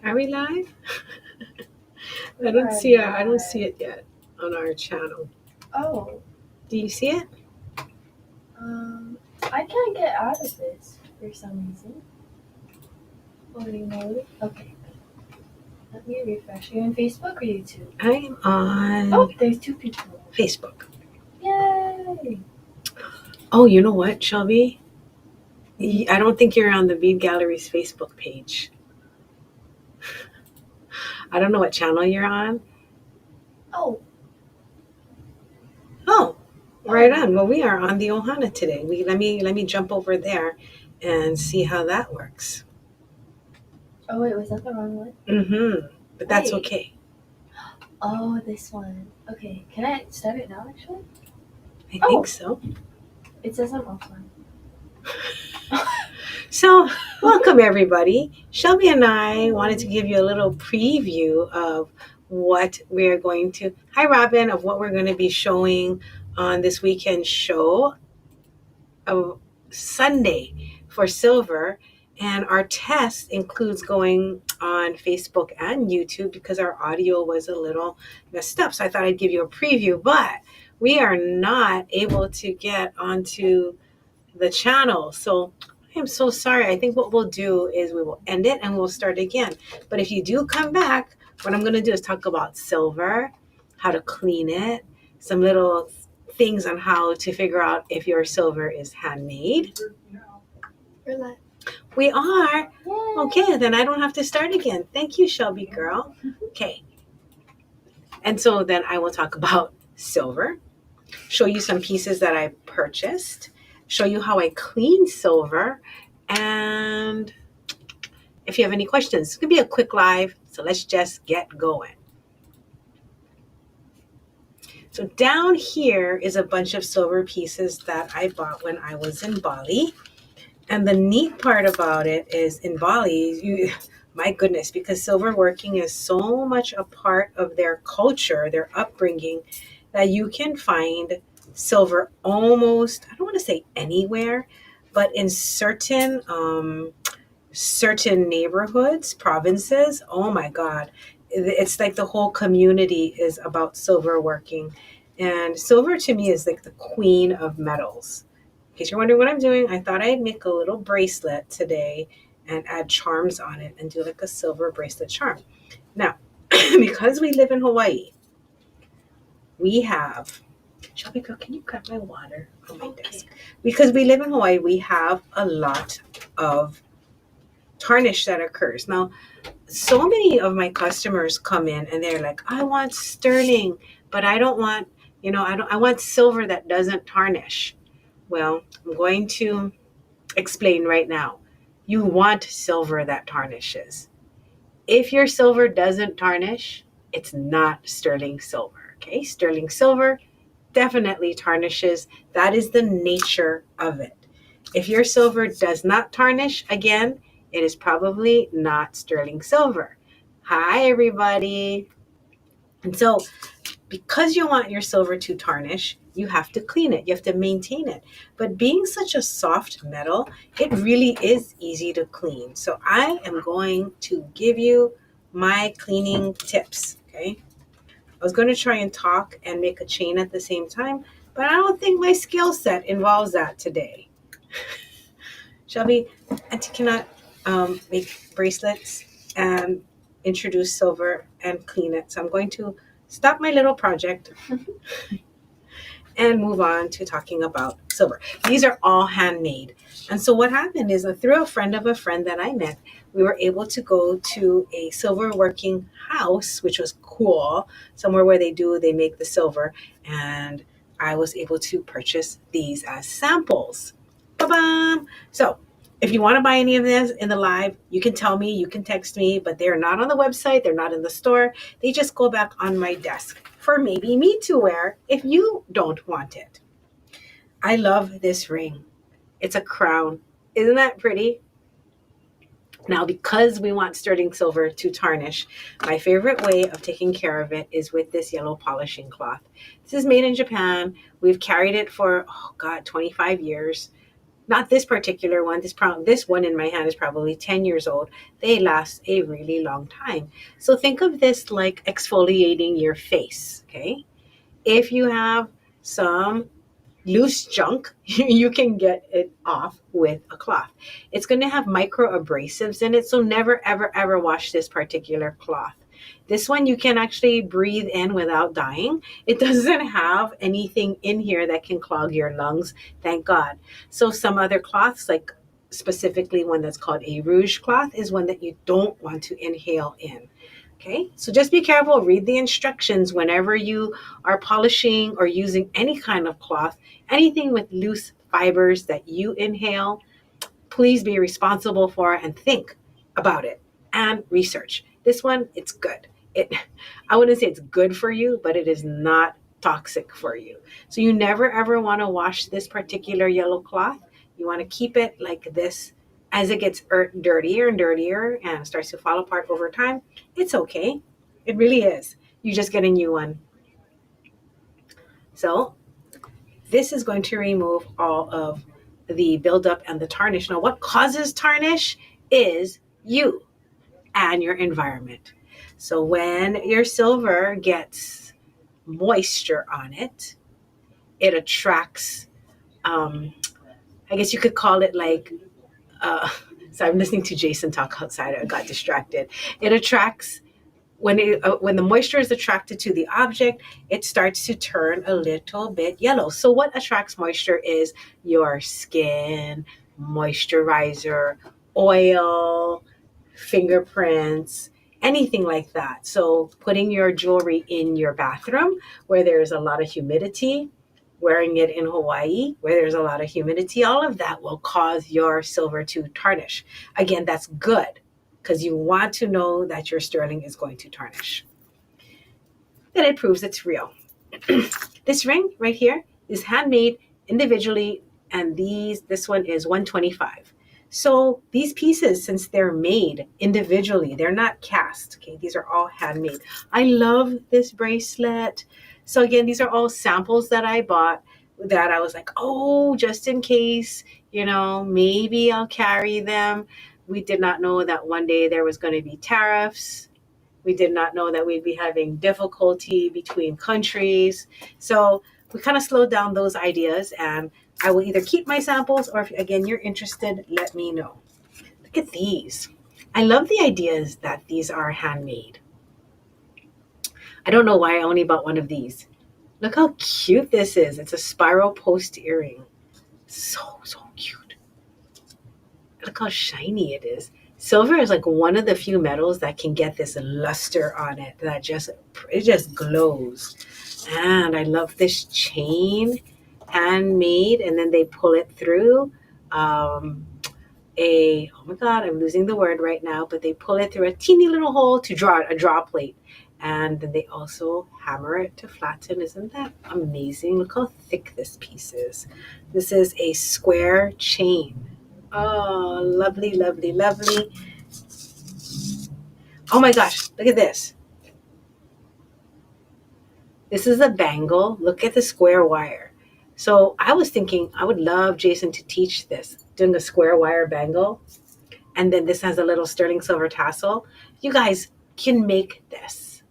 Are we live? I don't see it yet on our channel. Oh, Do you see it? I can't get out of this for some reason. Loading mode. Okay. Let me refresh. Are you on Facebook or YouTube? I'm on Oh, there's two people. Facebook. Yay! Oh, you know what, Shelby? I don't think you're on the Bead Gallery's Facebook page. I don't know what channel you're on. Oh. Oh, right on. Well, we are on the Ohana today. Let me jump over there and see how that works. Oh wait, was that the wrong one? Mm-hmm. But that's Wait. okay. Oh, this one. Okay, can I start it now actually? I think so. It says I'm offline. So, welcome everybody. Shelby and I wanted to give you a little preview of what we're going to, hi Robin, of what we're going to be showing on this weekend show of Sunday for silver. And our test includes going on Facebook and YouTube because our audio was a little messed up. So I thought I'd give you a preview, but we are not able to get onto the channel. So I'm so sorry. I think what we'll do is we will end it and we'll start again. But if you do come back, what I'm going to do is talk about silver, how to clean it, some little things on how to figure out if your silver is handmade. We're live. We are. Yay. Okay, then I don't have to start again. Thank you, Shelby girl. Okay. And so then I will talk about silver, show you some pieces that I purchased, show you how I clean silver, and if you have any questions, it's going to be a quick live, so let's just get going. So down here is a bunch of silver pieces that I bought when I was in Bali. And the neat part about it is in Bali, my goodness, because silver working is so much a part of their culture, their upbringing, that you can find silver almost, I don't want to say anywhere, but in certain neighborhoods, provinces, oh my God, it's like the whole community is about silver working. And silver to me is like the queen of metals. In case you're wondering what I'm doing, I thought I'd make a little bracelet today and add charms on it and do like a silver bracelet charm. Now, because we live in Hawaii, we have, Shelby girl, can you grab my water on my desk? Because we live in Hawaii, we have a lot of tarnish that occurs. Now, so many of my customers come in and they're like, I want sterling, but I don't want, I want silver that doesn't tarnish. Well, I'm going to explain right now. You want silver that tarnishes. If your silver doesn't tarnish, it's not sterling silver. Okay, sterling silver definitely tarnishes. That is the nature of it. If your silver does not tarnish, again, it is probably not sterling silver. Hi, everybody. And so, because you want your silver to tarnish, you have to clean it. You have to maintain it. But being such a soft metal, it really is easy to clean. So I am going to give you my cleaning tips, okay? I was going to try and talk and make a chain at the same time, but I don't think my skill set involves that today. Shelby, Auntie cannot make bracelets and introduce silver and clean it. So I'm going to stop my little project and move on to talking about silver. These are all handmade. And so what happened is through a friend of a friend that I met, we were able to go to a silver working house, which was cool, somewhere where they make the silver. And I was able to purchase these as samples. Ba-bam! So if you want to buy any of this in the live, you can tell me, you can text me, but they're not on the website. They're not in the store. They just go back on my desk for maybe me to wear if you don't want it. I love this ring. It's a crown. Isn't that pretty? Now, because we want sterling silver to tarnish, my favorite way of taking care of it is with this yellow polishing cloth. This is made in Japan. We've carried it for, 25 years. Not this particular one. This one in my hand is probably 10 years old. They last a really long time. So think of this like exfoliating your face, okay? If you have some loose junk, you can get it off with a cloth. It's going to have micro abrasives in it, so never, ever, ever wash this particular cloth. This one you can actually breathe in without dying. It doesn't have anything in here that can clog your lungs, thank God. So some other cloths, like specifically one that's called a rouge cloth, is one that you don't want to inhale in. Okay, so just be careful, read the instructions whenever you are polishing or using any kind of cloth. Anything with loose fibers that you inhale, please be responsible for it and think about it and research. This one, it's good. I wouldn't say it's good for you, but it is not toxic for you. So you never ever want to wash this particular yellow cloth. You want to keep it like this. As it gets dirtier and dirtier and starts to fall apart over time, it's okay. It really is. You just get a new one. So this is going to remove all of the buildup and the tarnish. Now, what causes tarnish is you and your environment. So when your silver gets moisture on it, it attracts, I guess you could call it like, uh, so I'm listening to Jason talk outside. I got distracted. It attracts when the moisture is attracted to the object, it starts to turn a little bit yellow. So what attracts moisture is your skin, moisturizer, oil, fingerprints, anything like that. So putting your jewelry in your bathroom where there's a lot of humidity, wearing it in Hawaii where there's a lot of humidity, all of that will cause your silver to tarnish. Again, that's good because you want to know that your sterling is going to tarnish. Then it proves it's real. This ring right here is handmade individually, and this one is 125. So these pieces, since they're made individually, they're not cast. Okay, these are all handmade. I love this bracelet. So again, these are all samples that I bought that I was like, oh, just in case, maybe I'll carry them. We did not know that one day there was going to be tariffs. We did not know that we'd be having difficulty between countries. So we kind of slowed down those ideas, and I will either keep my samples or if, again, you're interested, let me know. Look at these. I love the ideas that these are handmade. I don't know why I only bought one of these. Look how cute this is. It's a spiral post earring. So, so cute. Look how shiny it is. Silver is like one of the few metals that can get this luster on it that just glows. And I love this chain, handmade, and then they pull it through oh my God, I'm losing the word right now, but they pull it through a teeny little hole to draw a draw plate. And then they also hammer it to flatten. Isn't that amazing? Look how thick this piece is. This is a square chain. Oh, lovely, lovely, lovely. Oh my gosh, look at this. This is a bangle. Look at the square wire. So I was thinking I would love Jason to teach this, doing a square wire bangle. And then this has a little sterling silver tassel. You guys can make this.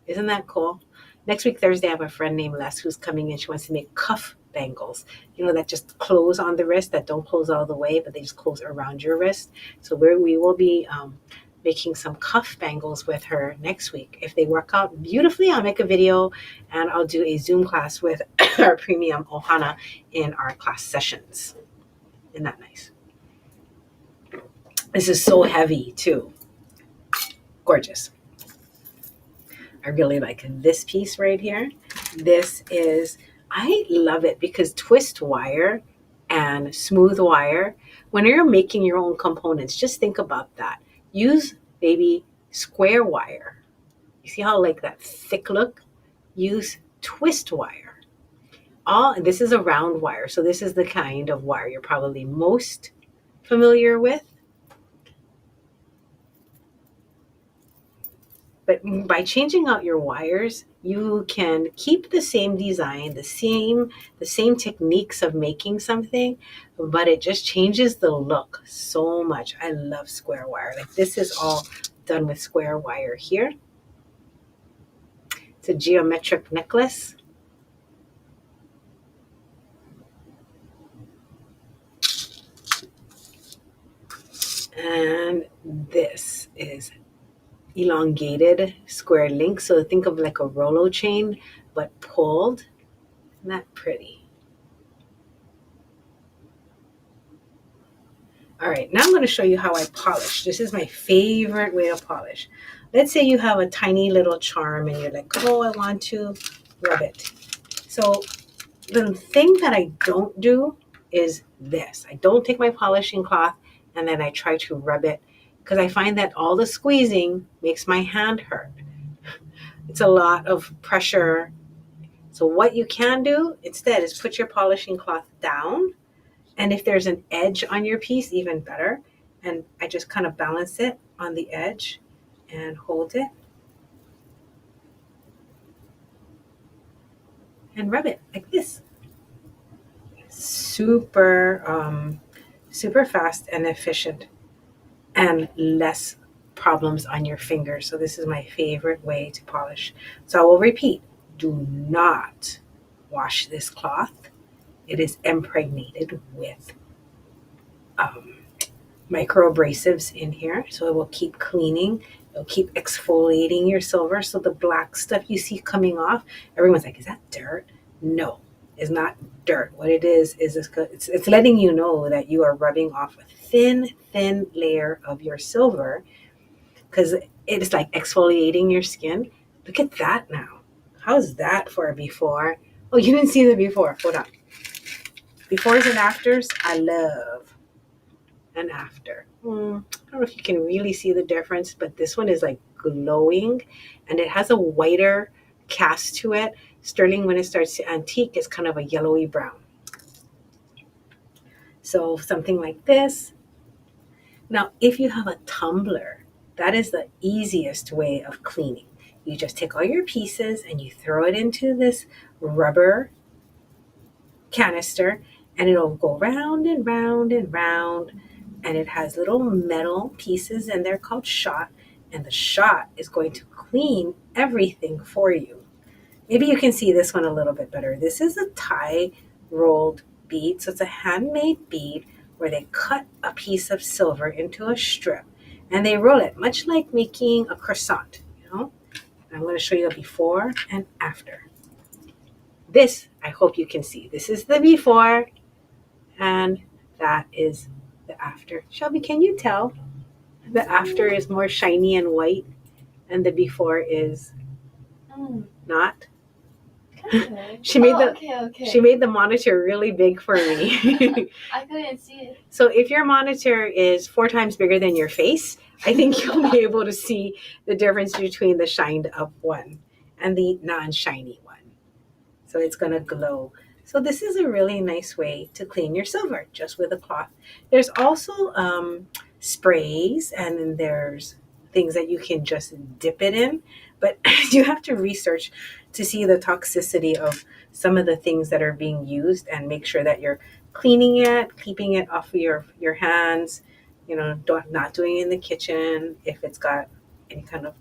Isn't that cool? Next week, Thursday, I have a friend named Les who's coming in. She wants to make cuff bangles, that just close on the wrist, that don't close all the way, but they just close around your wrist. So we will be making some cuff bangles with her next week. If they work out beautifully, I'll make a video and I'll do a Zoom class with our premium Ohana in our class sessions. Isn't that nice? This is so heavy too. Gorgeous. I really like this piece right here. I love it because twist wire and smooth wire, when you're making your own components, just think about that. Use maybe square wire. You see how like that thick look? Use twist wire. This is a round wire, so this is the kind of wire you're probably most familiar with. But by changing out your wires, you can keep the same design, the same techniques of making something, but it just changes the look so much. I love square wire. Like this is all done with square wire here. It's a geometric necklace. And this is elongated square link. So think of like a Rolo chain, but pulled. Isn't that pretty? All right, now I'm going to show you how I polish. This is my favorite way to polish. Let's say you have a tiny little charm and you're like, oh, I want to rub it. So the thing that I don't do is this. I don't take my polishing cloth and then I try to rub it because I find that all the squeezing makes my hand hurt. It's a lot of pressure. So what you can do instead is put your polishing cloth down. And if there's an edge on your piece, even better. And I just kind of balance it on the edge and hold it and rub it like this. Super, super fast and efficient and less problems on your fingers. So this is my favorite way to polish. So I will repeat, do not wash this cloth. It is impregnated with micro abrasives in here, so it will keep cleaning. It'll keep exfoliating your silver. So the black stuff you see coming off, everyone's like, "Is that dirt?" No, it's not dirt. What it is it's letting you know that you are rubbing off a thin, thin layer of your silver because it is like exfoliating your skin. Look at that now. How's that for a before? Oh, you didn't see the before. Hold on. Befores and afters, I love an after. I don't know if you can really see the difference, but this one is like glowing and it has a whiter cast to it. Sterling, when it starts to antique, is kind of a yellowy brown. So something like this. Now, if you have a tumbler, that is the easiest way of cleaning. You just take all your pieces and you throw it into this rubber canister and it'll go round and round and round. And it has little metal pieces and they're called shot. And the shot is going to clean everything for you. Maybe you can see this one a little bit better. This is a tie rolled bead. So it's a handmade bead where they cut a piece of silver into a strip and they roll it, much like making a croissant, you know? I'm going to show you the before and after. This, I hope you can see. This is the before and that is the after. Shelby, can you tell? The after is more shiny and white and the before is not. Okay. She made Okay. She made the monitor really big for me. I couldn't see it. So if your monitor is 4 times bigger than your face, I think you'll be able to see the difference between the shined up one and the non-shiny one. So it's going to glow. So this is a really nice way to clean your silver, just with a cloth. There's also sprays, and then there's things that you can just dip it in. But you have to research to see the toxicity of some of the things that are being used and make sure that you're cleaning it, keeping it off of your hands, not doing it in the kitchen if it's got any kind of.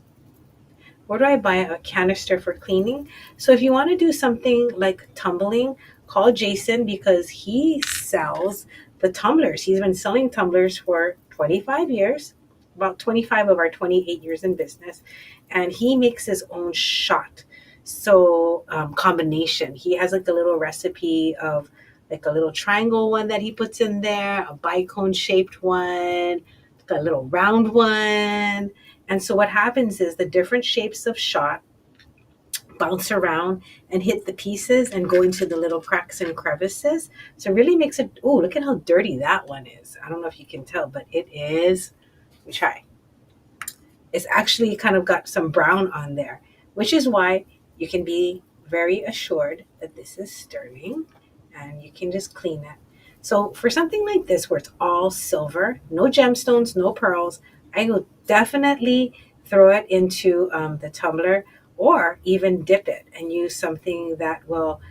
Where do I buy a canister for cleaning? So if you want to do something like tumbling, call Jason because he sells the tumblers. He's been selling tumblers for 25 years, about 25 of our 28 years in business. And he makes his own shot. So combination. He has like a little recipe of like a little triangle one that he puts in there, a bicone shaped one, a little round one. And so what happens is the different shapes of shot bounce around and hit the pieces and go into the little cracks and crevices. So it really makes it, oh, look at how dirty that one is. I don't know if you can tell, but it is, let me try. It's actually kind of got some brown on there, which is why you can be very assured that this is sterling and you can just clean it. So for something like this where it's all silver, no gemstones, no pearls, I will definitely throw it into the tumbler, or even dip it and use something that will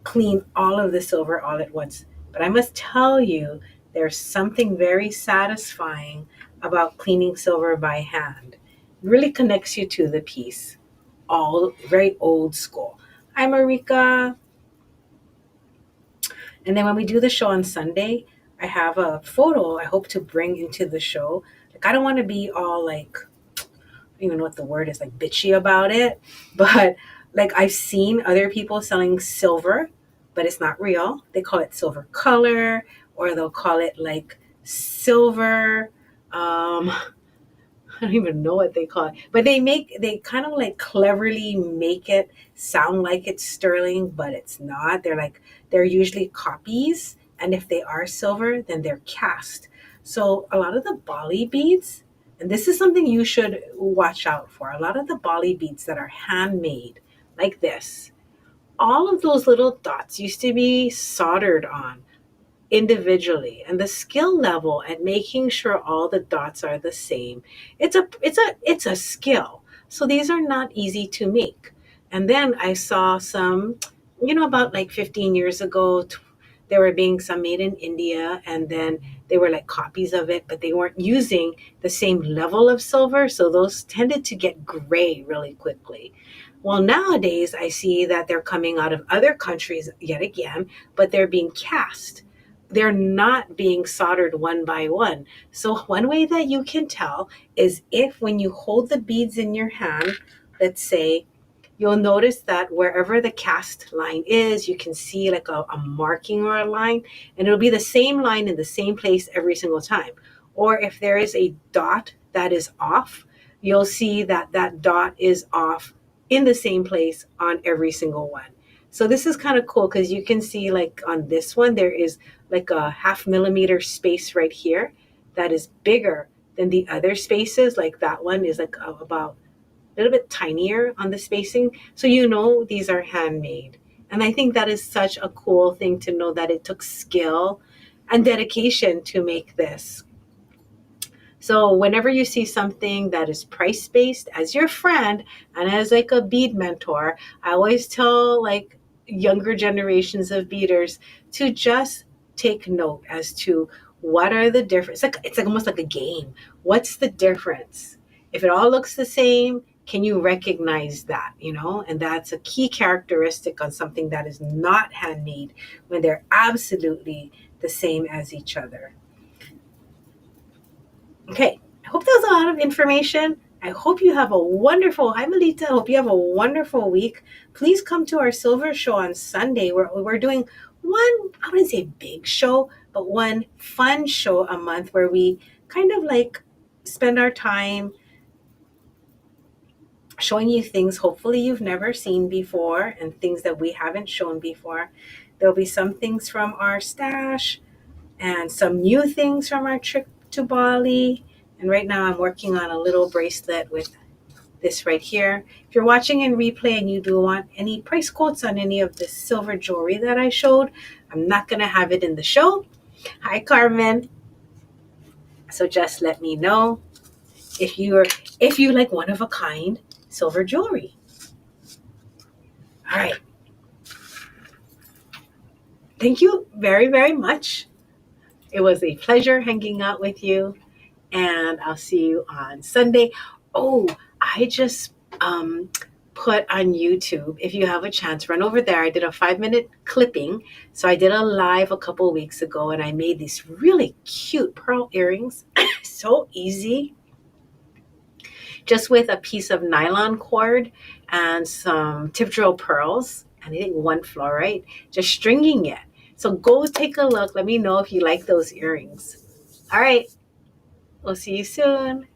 clean all of the silver all at once. But I must tell you, there's something very satisfying about cleaning silver by hand. It really connects you to the piece. All very old school. Hi, Marika. And then when we do the show on Sunday, I have a photo I hope to bring into the show. Like, I don't want to be all like, I don't even know what the word is, like bitchy about it. But like, I've seen other people selling silver, but it's not real. They call it silver color, or they'll call it like silver. I don't even know what they call it, but they kind of like cleverly make it sound like it's sterling, but it's not. They're usually copies, and if they are silver, then they're cast. So a lot of the Bali beads, and this is something you should watch out for. A lot of the Bali beads that are handmade, like this, all of those little dots used to be soldered on individually, and the skill level at making sure all the dots are the same, it's a skill. So these are not easy to make. And then I saw some, about like 15 years ago, there were being some made in India, and then they were like copies of it, but they weren't using the same level of silver, so those tended to get gray really quickly. Well, nowadays I see that they're coming out of other countries yet again, but they're being cast. They're not being soldered one by one. So, one way that you can tell is if when you hold the beads in your hand, let's say, you'll notice that wherever the cast line is, you can see like a marking or a line, and it'll be the same line in the same place every single time. Or if there is a dot that is off, you'll see that that dot is off in the same place on every single one. So this is kind of cool because you can see like on this one, there is like a half millimeter space right here that is bigger than the other spaces. Like that one is like about a little bit tinier on the spacing. So these are handmade. And I think that is such a cool thing to know that it took skill and dedication to make this. So whenever you see something that is price based, as your friend and as like a bead mentor, I always tell like younger generations of beaders to just take note as to what are the difference. It's like almost like a game. What's the difference? If it all looks the same, can you recognize that? And that's a key characteristic on something that is not handmade when they're absolutely the same as each other. Okay, I hope that was a lot of information. I hope you have a wonderful, hi Melita, I hope you have a wonderful week. Please come to our silver show on Sunday. We're doing one, I wouldn't say big show, but one fun show a month where we kind of like spend our time showing you things hopefully you've never seen before and things that we haven't shown before. There'll be some things from our stash and some new things from our trip to Bali. And right now I'm working on a little bracelet with this right here. If you're watching in replay and you do want any price quotes on any of the silver jewelry that I showed, I'm not going to have it in the show. Hi, Carmen. So just let me know if you like one of a kind silver jewelry. All right. Thank you very, very much. It was a pleasure hanging out with you, and I'll see you on Sunday. Oh, I just put on YouTube. If you have a chance, run over there. I did a 5-minute clipping. So I did a live a couple of weeks ago, and I made these really cute pearl earrings. So easy. Just with a piece of nylon cord and some tip drill pearls, and I think one fluorite, just stringing it. So go take a look. Let me know if you like those earrings. All right. We'll see you soon.